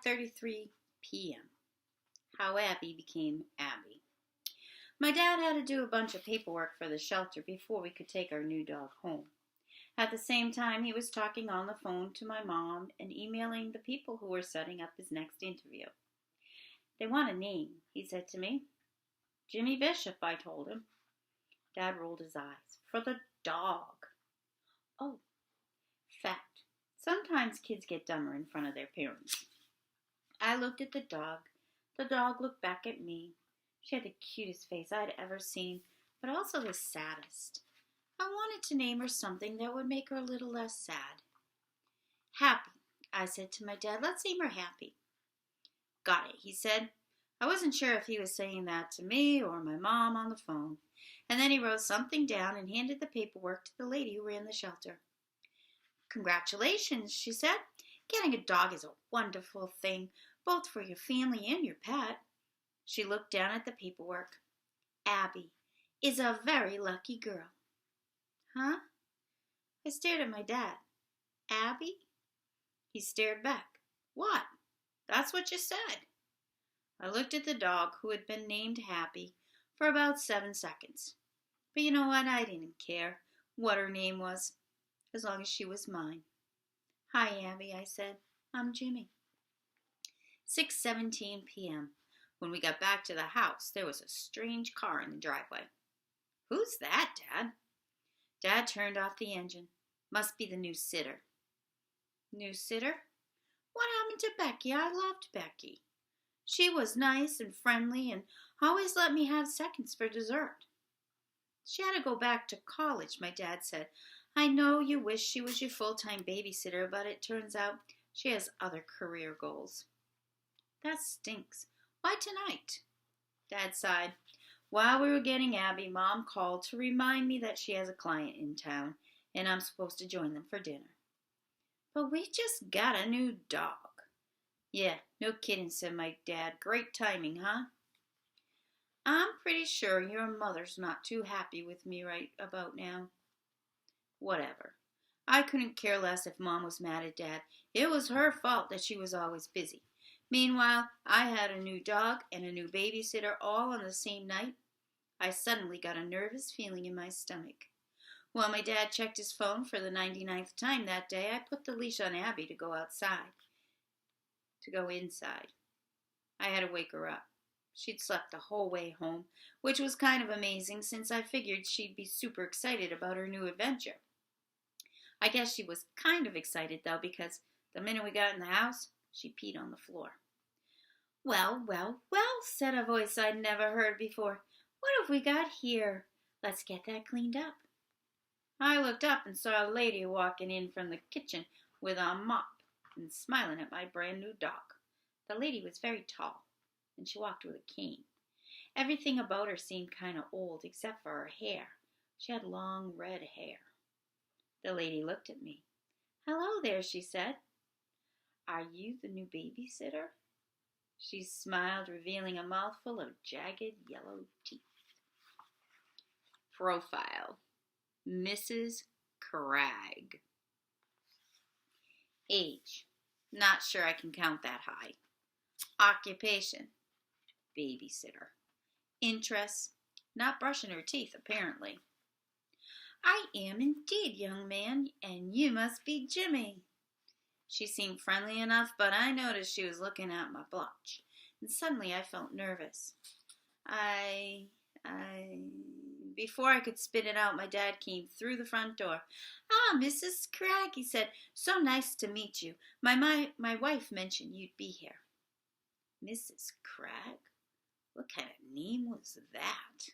5:33 p.m. How Abby became Abby. My dad had to do a bunch of paperwork for the shelter before we could take our new dog home. At the same time, he was talking on the phone to my mom and emailing the people who were setting up his next interview. They want a name, he said to me. Jimmy Bishop, I told him. Dad rolled his eyes. For the dog. Oh, fact. Sometimes kids get dumber in front of their parents. I looked at the dog. The dog looked back at me. She had the cutest face I'd ever seen, but also the saddest. I wanted to name her something that would make her a little less sad. Happy, I said to my dad. Let's name her Happy. Got it, he said. I wasn't sure if he was saying that to me or my mom on the phone. And then he wrote something down and handed the paperwork to the lady who ran the shelter. Congratulations, she said. Getting a dog is a wonderful thing, both for your family and your pet. She looked down at the paperwork. Abby is a very lucky girl. Huh? I stared at my dad. Abby? He stared back. What? That's what you said. I looked at the dog, who had been named Happy, for about 7 seconds. But you know what? I didn't care what her name was, as long as she was mine. Hi, Abby, I said. I'm Jimmy. 6:17 p.m. When we got back to the house, there was a strange car in the driveway. Who's that, Dad? Dad turned off the engine. Must be the new sitter. New sitter? What happened to Becky? I loved Becky. She was nice and friendly and always let me have seconds for dessert. She had to go back to college, my dad said. I know you wish she was your full-time babysitter, but it turns out she has other career goals. That stinks. Why tonight? Dad sighed. While we were getting Abby, Mom called to remind me that she has a client in town, and I'm supposed to join them for dinner. But we just got a new dog. Yeah, no kidding, said my dad. Great timing, huh? I'm pretty sure your mother's not too happy with me right about now. Whatever. I couldn't care less if Mom was mad at Dad. It was her fault that she was always busy. Meanwhile, I had a new dog and a new babysitter all on the same night. I suddenly got a nervous feeling in my stomach. While my dad checked his phone for the 99th time that day, I put the leash on Abby to go inside. I had to wake her up. She'd slept the whole way home, which was kind of amazing since I figured she'd be super excited about her new adventure. I guess she was kind of excited, though, because the minute we got in the house, she peed on the floor. Well, well, well, said a voice I'd never heard before. What have we got here? Let's get that cleaned up. I looked up and saw a lady walking in from the kitchen with a mop and smiling at my brand new dog. The lady was very tall, and she walked with a cane. Everything about her seemed kind of old except for her hair. She had long red hair. The lady looked at me. Hello there, she said. Are you the new babysitter? She smiled, revealing a mouthful of jagged yellow teeth. Profile: Mrs. Cragg. Age: not sure I can count that high. Occupation: babysitter. Interests: not brushing her teeth, apparently. I am indeed, young man, and you must be Jimmy. She seemed friendly enough, but I noticed she was looking at my blotch, and suddenly I felt nervous. Before I could spit it out, my dad came through the front door. Ah, Mrs. Cragg, he said, so nice to meet you. My wife mentioned you'd be here. Mrs. Cragg? What kind of name was that?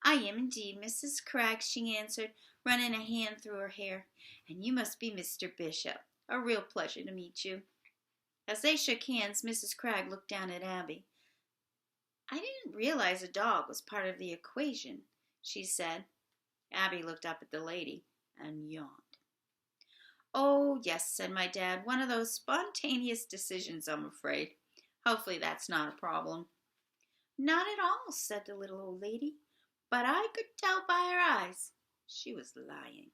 I am indeed Mrs. Cragg, she answered, running a hand through her hair. And you must be Mr. Bishop. A real pleasure to meet you. As they shook hands, Mrs. Cragg looked down at Abby. I didn't realize a dog was part of the equation, she said. Abby looked up at the lady and yawned. Oh, yes, said my dad. One of those spontaneous decisions, I'm afraid. Hopefully that's not a problem. Not at all, said the little old lady. But I could tell by her eyes. She was lying.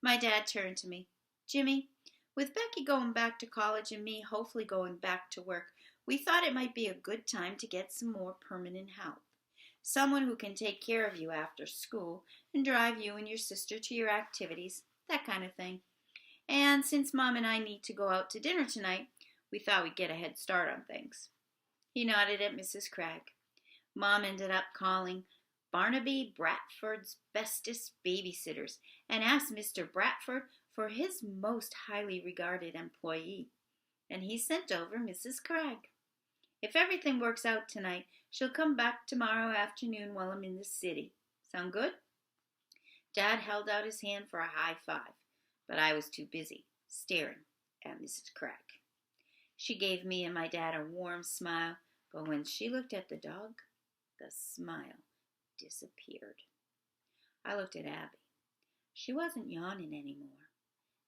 My dad turned to me. Jimmy, With Becky going back to college and me hopefully going back to work, we thought it might be a good time to get some more permanent help. Someone who can take care of you after school and drive you and your sister to your activities, that kind of thing. And since Mom and I need to go out to dinner tonight, we thought we'd get a head start on things. He nodded at Mrs. Cragg. Mom ended up calling Barnaby Bradford's bestest babysitters and asked Mr. Bradford for his most highly regarded employee. And he sent over Mrs. Cragg. If everything works out tonight, she'll come back tomorrow afternoon while I'm in the city. Sound good? Dad held out his hand for a high five, but I was too busy staring at Mrs. Cragg. She gave me and my dad a warm smile, but when she looked at the dog, the smile disappeared. I looked at Abby. She wasn't yawning anymore.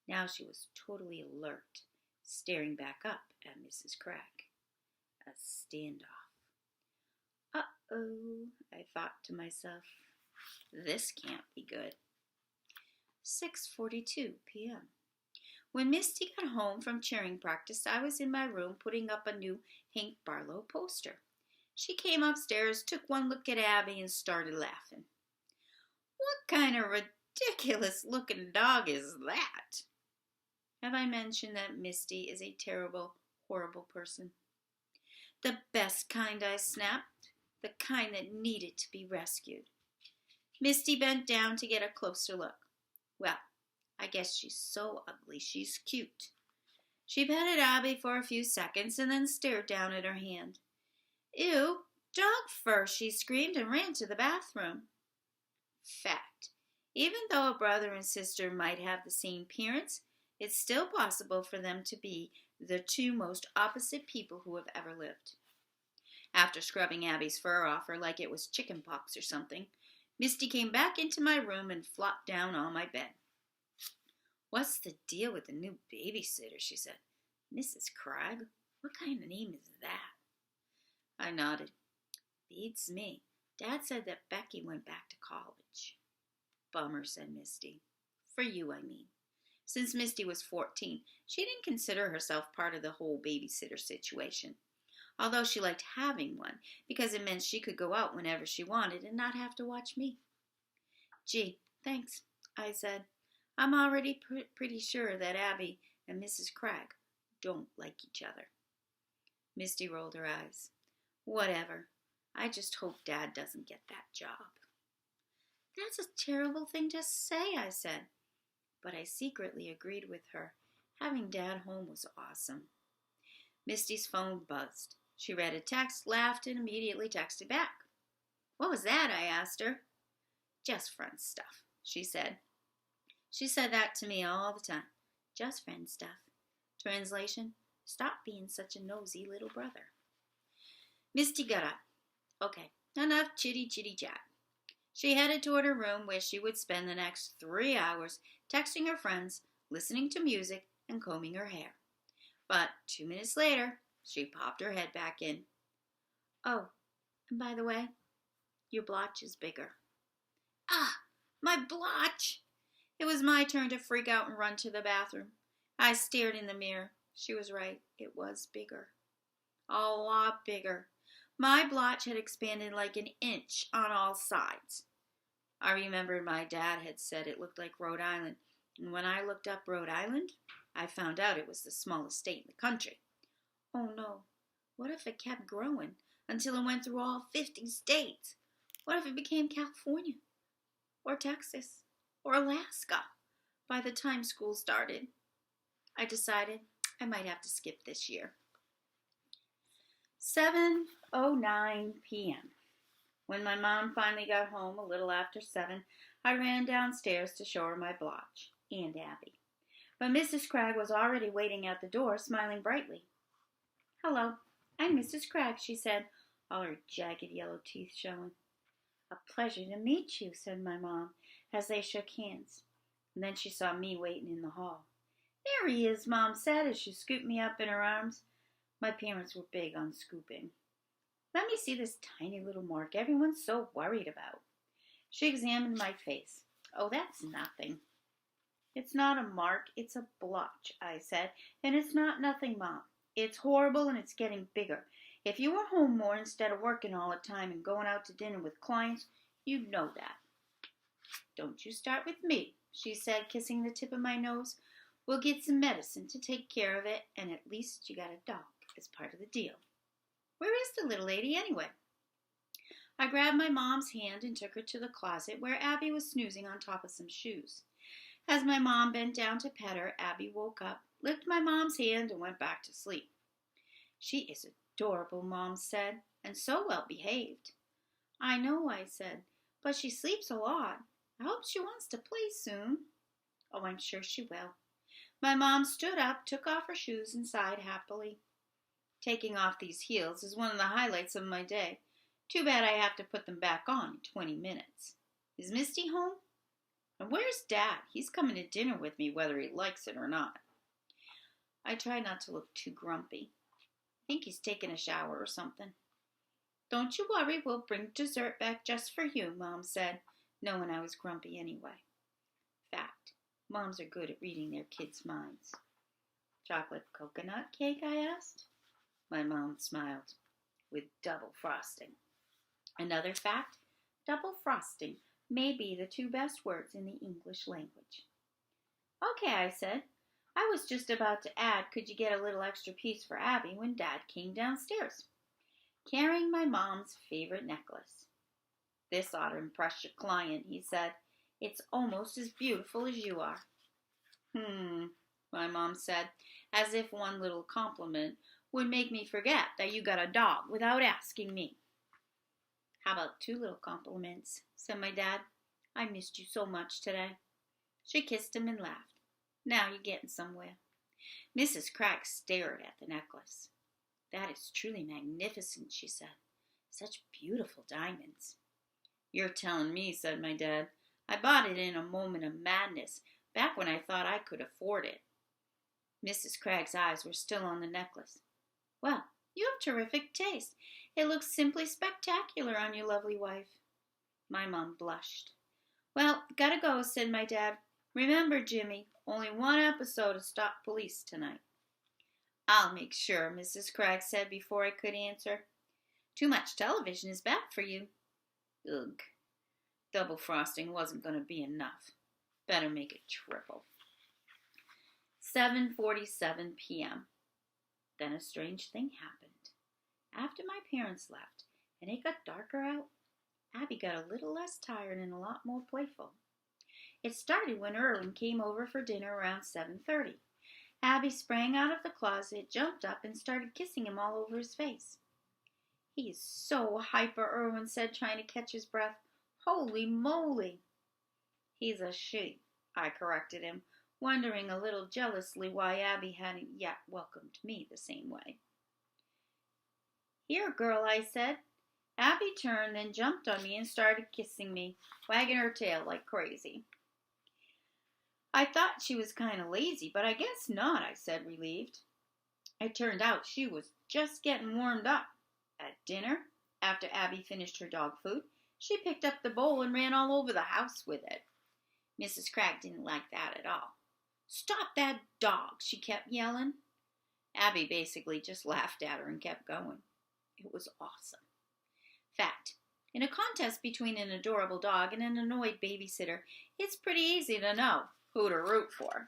Now she was totally alert, staring back up at Mrs. Cragg. A standoff. Uh-oh, I thought to myself. This can't be good. 6:42 p.m. When Misty got home from cheering practice, I was in my room putting up a new Hank Barlow poster. She came upstairs, took one look at Abby, and started laughing. What kind of ridiculous-looking dog is that? Have I mentioned that Misty is a terrible, horrible person? The best kind, I snapped. The kind that needed to be rescued. Misty bent down to get a closer look. Well, I guess she's so ugly she's cute. She petted Abby for a few seconds and then stared down at her hand. Ew, dog fur, she screamed and ran to the bathroom. Fact. Even though a brother and sister might have the same appearance, it's still possible for them to be the two most opposite people who have ever lived. After scrubbing Abby's fur off her like it was chicken pox or something, Misty came back into my room and flopped down on my bed. What's the deal with the new babysitter, she said. Mrs. Cragg? What kind of name is that? I nodded. Beats me. Dad said that Becky went back to college. Bummer, said Misty. For you, I mean. Since Misty was 14, she didn't consider herself part of the whole babysitter situation. Although she liked having one, because it meant she could go out whenever she wanted and not have to watch me. Gee, thanks, I said. I'm already pretty sure that Abby and Mrs. Cragg don't like each other. Misty rolled her eyes. Whatever. I just hope Dad doesn't get that job. That's a terrible thing to say, I said. But I secretly agreed with her. Having Dad home was awesome. Misty's phone buzzed. She read a text, laughed, and immediately texted back. What was that? I asked her. Just friend stuff, she said. She said that to me all the time. Just friend stuff. Translation, stop being such a nosy little brother. Misty got up. Okay, enough chitty chat. She headed toward her room where she would spend the next 3 hours texting her friends, listening to music, and combing her hair. But 2 minutes later, she popped her head back in. Oh, and by the way, your blotch is bigger. Ah, my blotch! It was my turn to freak out and run to the bathroom. I stared in the mirror. She was right. It was bigger. A lot bigger. My blotch had expanded like an inch on all sides. I remembered my dad had said it looked like Rhode Island, and when I looked up Rhode Island, I found out it was the smallest state in the country. Oh no, what if it kept growing until it went through all 50 states? What if it became California, or Texas, or Alaska by the time school started? I decided I might have to skip this year. 7:09 p.m. When my mom finally got home a little after 7, I ran downstairs to show her my blotch and Abby. But Mrs. Cragg was already waiting at the door, smiling brightly. Hello, I'm Mrs. Cragg, she said, all her jagged yellow teeth showing. A pleasure to meet you, said my mom, as they shook hands. And then she saw me waiting in the hall. There he is, Mom said, as she scooped me up in her arms. My parents were big on scooping. Let me see this tiny little mark everyone's so worried about. She examined my face. Oh, that's nothing. It's not a mark, it's a blotch, I said. And it's not nothing, Mom. It's horrible and it's getting bigger. If you were home more instead of working all the time and going out to dinner with clients, you'd know that. Don't you start with me, she said, kissing the tip of my nose. We'll get some medicine to take care of it, and at least you got a dog as part of the deal. Where is the little lady anyway? I grabbed my mom's hand and took her to the closet where Abby was snoozing on top of some shoes. As my mom bent down to pet her, Abby woke up, licked my mom's hand, and went back to sleep. She is adorable, Mom said, and so well behaved. I know, I said, but she sleeps a lot. I hope she wants to play soon. Oh, I'm sure she will. My mom stood up, took off her shoes, and sighed happily. Taking off these heels is one of the highlights of my day. Too bad I have to put them back on in 20 minutes. Is Misty home? And where's Dad? He's coming to dinner with me whether he likes it or not. I try not to look too grumpy. I think he's taking a shower or something. Don't you worry, we'll bring dessert back just for you, Mom said, knowing I was grumpy anyway. Fact, moms are good at reading their kids' minds. Chocolate coconut cake, I asked. My mom smiled. With double frosting. Another fact, double frosting may be the two best words in the English language. Okay, I said. I was just about to add, could you get a little extra piece for Abby when Dad came downstairs, carrying my mom's favorite necklace. This ought to impress your client, he said. It's almost as beautiful as you are. My mom said, as if one little compliment would make me forget that you got a dog without asking me. How about 2 little compliments, said my dad. I missed you so much today. She kissed him and laughed. Now you're getting somewhere. Mrs. Cragg stared at the necklace. That is truly magnificent, she said. Such beautiful diamonds. You're telling me, said my dad. I bought it in a moment of madness, back when I thought I could afford it. Mrs. Cragg's eyes were still on the necklace. Well, you have terrific taste. It looks simply spectacular on your lovely wife. My mom blushed. Well, gotta go, said my dad. Remember, Jimmy, only one episode of Stop Police tonight. I'll make sure, Mrs. Cragg said before I could answer. Too much television is bad for you. Ugh. Double frosting wasn't going to be enough. Better make it triple. 7:47 p.m. Then a strange thing happened. After my parents left and it got darker out, Abby got a little less tired and a lot more playful. It started when Irwin came over for dinner around 7:30. Abby sprang out of the closet, jumped up, and started kissing him all over his face. He's so hyper, Irwin said, trying to catch his breath. Holy moly! He's a she, I corrected him, wondering a little jealously why Abby hadn't yet welcomed me the same way. Here, girl, I said. Abby turned, then jumped on me and started kissing me, wagging her tail like crazy. I thought she was kind of lazy, but I guess not, I said, relieved. It turned out she was just getting warmed up. At dinner, after Abby finished her dog food, she picked up the bowl and ran all over the house with it. Mrs. Cragg didn't like that at all. Stop that dog, she kept yelling. Abby basically just laughed at her and kept going. It was awesome. Fact, in a contest between an adorable dog and an annoyed babysitter, it's pretty easy to know who to root for.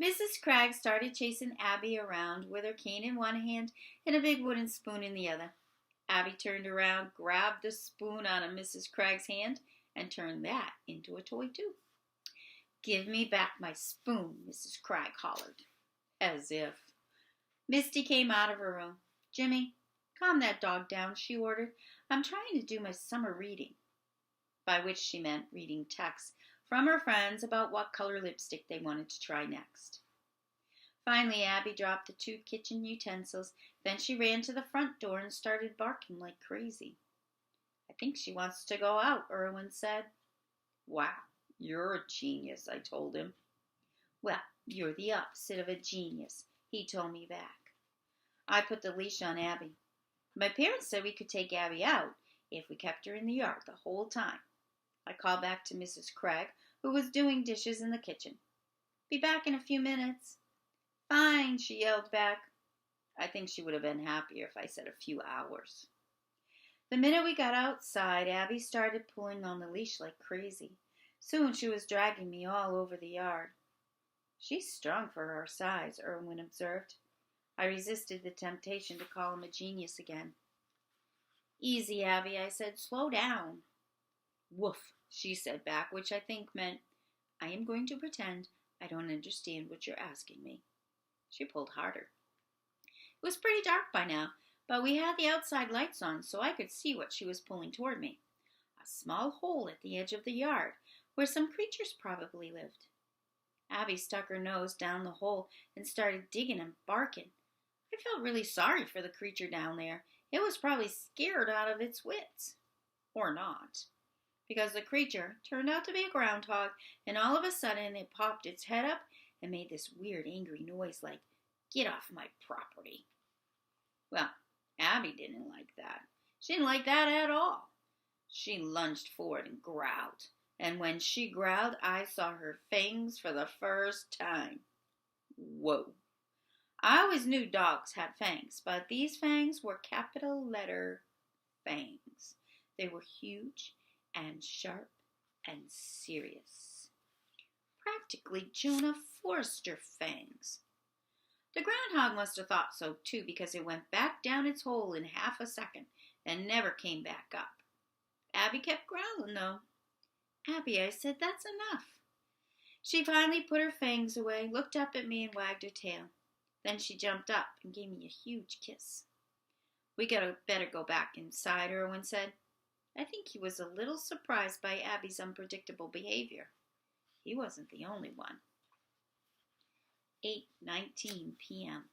Mrs. Cragg started chasing Abby around with her cane in one hand and a big wooden spoon in the other. Abby turned around, grabbed the spoon out of Mrs. Cragg's hand, and turned that into a toy too. Give me back my spoon, Mrs. Cragg hollered. As if. Misty came out of her room. Jimmy, calm that dog down, she ordered. I'm trying to do my summer reading. By which she meant reading texts from her friends about what color lipstick they wanted to try next. Finally, Abby dropped the 2 kitchen utensils. Then she ran to the front door and started barking like crazy. I think she wants to go out, Irwin said. Wow, you're a genius, I told him. Well, you're the opposite of a genius, he told me back. I put the leash on Abby. My parents said we could take Abby out if we kept her in the yard the whole time. I called back to Mrs. Craig, who was doing dishes in the kitchen. Be back in a few minutes. Fine, she yelled back. I think she would have been happier if I said a few hours. The minute we got outside, Abby started pulling on the leash like crazy. Soon she was dragging me all over the yard. She's strong for her size, Irwin observed. I resisted the temptation to call him a genius again. Easy, Abby, I said. Slow down. Woof, she said back, which I think meant, I am going to pretend I don't understand what you're asking me. She pulled harder. It was pretty dark by now, but we had the outside lights on so I could see what she was pulling toward me. A small hole at the edge of the yard where some creatures probably lived. Abby stuck her nose down the hole and started digging and barking. I felt really sorry for the creature down there. It was probably scared out of its wits. Or not. Because the creature turned out to be a groundhog, and all of a sudden it popped its head up and made this weird angry noise like, get off my property. Well, Abby didn't like that. She didn't like that at all. She lunged forward and growled. And when she growled, I saw her fangs for the first time. Whoa. I always knew dogs had fangs, but these fangs were capital letter fangs. They were huge and sharp and serious. Practically Jonah Forster fangs. The groundhog must have thought so too, because it went back down its hole in half a second and never came back up. Abby kept growling though. Abby, I said, that's enough. She finally put her fangs away, looked up at me and wagged her tail. Then she jumped up and gave me a huge kiss. We better go back inside, Irwin said. I think he was a little surprised by Abby's unpredictable behavior. He wasn't the only one. 8:19 p.m.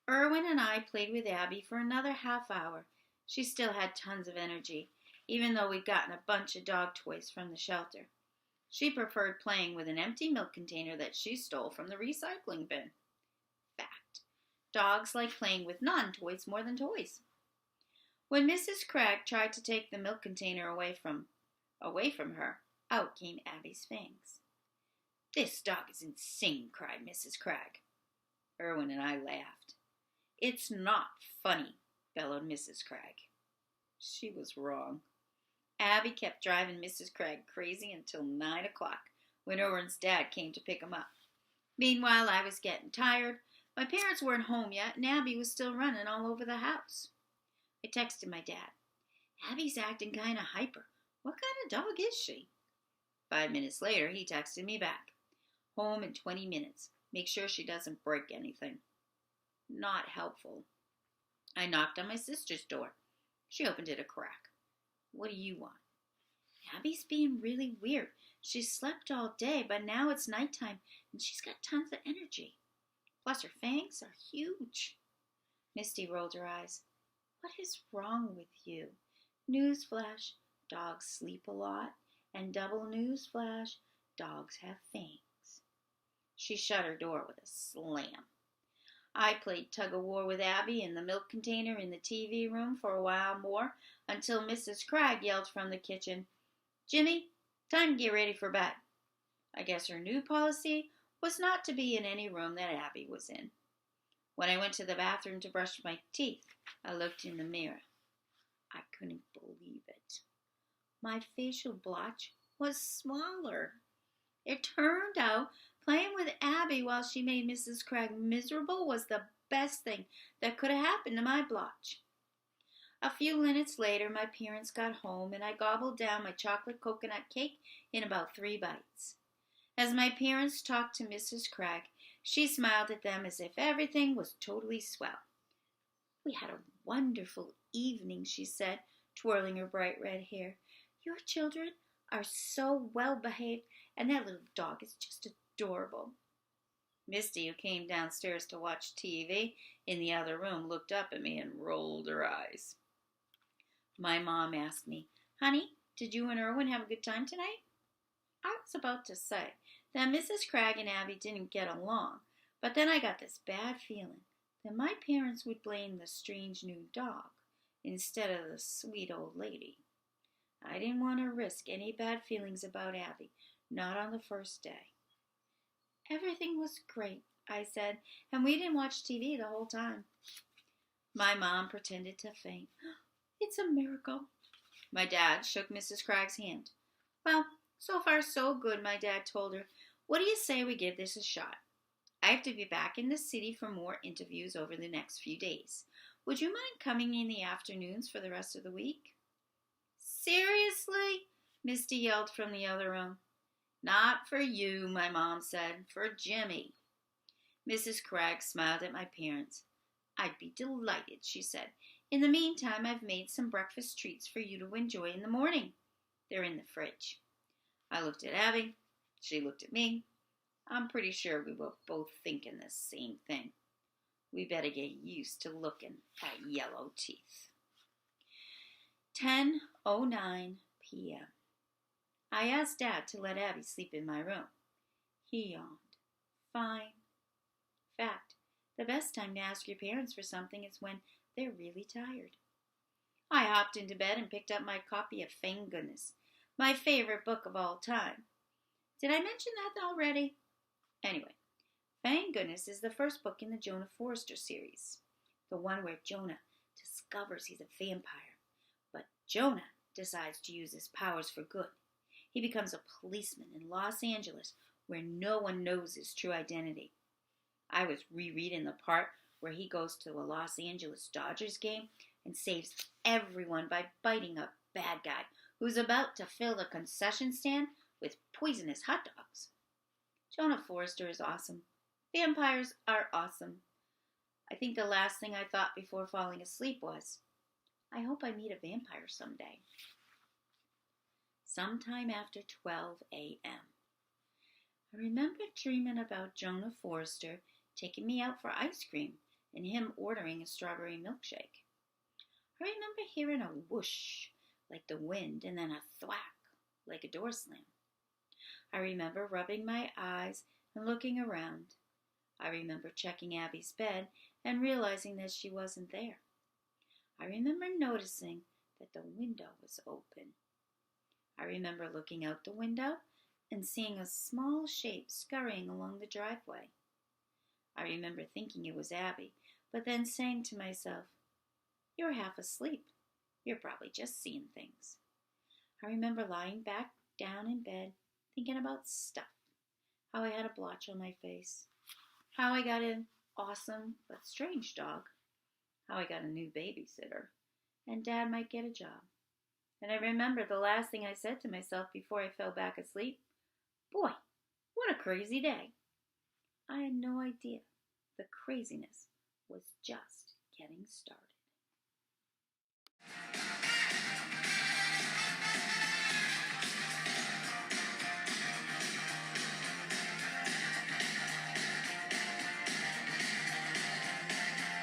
Irwin and I played with Abby for another half hour. She still had tons of energy, even though we'd gotten a bunch of dog toys from the shelter. She preferred playing with an empty milk container that she stole from the recycling bin. Fact. Dogs like playing with non-toys more than toys. When Mrs. Craig tried to take the milk container away from her, out came Abby's fangs. This dog is insane, cried Mrs. Craig. Irwin and I laughed. It's not funny, bellowed Mrs. Craig. She was wrong. Abby kept driving Mrs. Craig crazy until 9 o'clock, when Irwin's dad came to pick him up. Meanwhile, I was getting tired. My parents weren't home yet, and Abby was still running all over the house. I texted my dad. Abby's acting kind of hyper. What kind of dog is she? 5 minutes later, he texted me back. Home in 20 minutes. Make sure she doesn't break anything. Not helpful. I knocked on my sister's door. She opened it a crack. What do you want? Abby's being really weird. She slept all day, but now it's nighttime, and she's got tons of energy. Plus her fangs are huge. Misty rolled her eyes. What is wrong with you? Newsflash, dogs sleep a lot, and double newsflash, dogs have fangs. She shut her door with a slam. I played tug-of-war with Abby in the milk container in the TV room for a while more, until Mrs. Craig yelled from the kitchen, Jimmy, time to get ready for bed. I guess her new policy was not to be in any room that Abby was in. When I went to the bathroom to brush my teeth, I looked in the mirror. I couldn't believe it. My facial blotch was smaller. It turned out playing with Abby while she made Mrs. Craig miserable was the best thing that could have happened to my blotch. A few minutes later, my parents got home, and I gobbled down my chocolate coconut cake in about 3 bites. As my parents talked to Mrs. Craig, she smiled at them as if everything was totally swell. We had a wonderful evening, she said, twirling her bright red hair. Your children are so well behaved, and that little dog is just adorable. Misty, who came downstairs to watch TV in the other room, looked up at me and rolled her eyes. My mom asked me, Honey, did you and Irwin have a good time tonight? I was about to say that Mrs. Craig and Abby didn't get along, but then I got this bad feeling that my parents would blame the strange new dog instead of the sweet old lady. I didn't want to risk any bad feelings about Abby, not on the first day. Everything was great, I said, and we didn't watch TV the whole time. My mom pretended to faint. It's a miracle. My dad shook Mrs. Cragg's hand. Well, so far so good, my dad told her. What do you say we give this a shot? I have to be back in the city for more interviews over the next few days. Would you mind coming in the afternoons for the rest of the week? Seriously? Misty yelled from the other room. Not for you, my mom said. For Jimmy. Mrs. Cragg smiled at my parents. I'd be delighted, she said. In the meantime, I've made some breakfast treats for you to enjoy in the morning. They're in the fridge. I looked at Abby. She looked at me. I'm pretty sure we were both thinking the same thing. We better get used to looking at yellow teeth. 10:09 p.m. I asked Dad to let Abby sleep in my room. He yawned. Fine. In fact, the best time to ask your parents for something is when they're really tired. I hopped into bed and picked up my copy of Thank Goodness, my favorite book of all time. Did I mention that already? Anyway, Thank Goodness is the first book in the Jonah Forrester series, the one where Jonah discovers he's a vampire, but Jonah decides to use his powers for good. He becomes a policeman in Los Angeles where no one knows his true identity. I was rereading the part where he goes to a Los Angeles Dodgers game and saves everyone by biting a bad guy who's about to fill the concession stand with poisonous hot dogs. Jonah Forrester is awesome. Vampires are awesome. I think the last thing I thought before falling asleep was, I hope I meet a vampire someday. Sometime after 12 a.m. I remember dreaming about Jonah Forrester taking me out for ice cream and him ordering a strawberry milkshake. I remember hearing a whoosh like the wind and then a thwack like a door slam. I remember rubbing my eyes and looking around. I remember checking Abby's bed and realizing that she wasn't there. I remember noticing that the window was open. I remember looking out the window and seeing a small shape scurrying along the driveway. I remember thinking it was Abby, but then saying to myself, you're half asleep. You're probably just seeing things. I remember lying back down in bed, thinking about stuff. How I had a blotch on my face. How I got an awesome but strange dog. How I got a new babysitter. And Dad might get a job. And I remember the last thing I said to myself before I fell back asleep. Boy, what a crazy day. I had no idea the craziness was just getting started.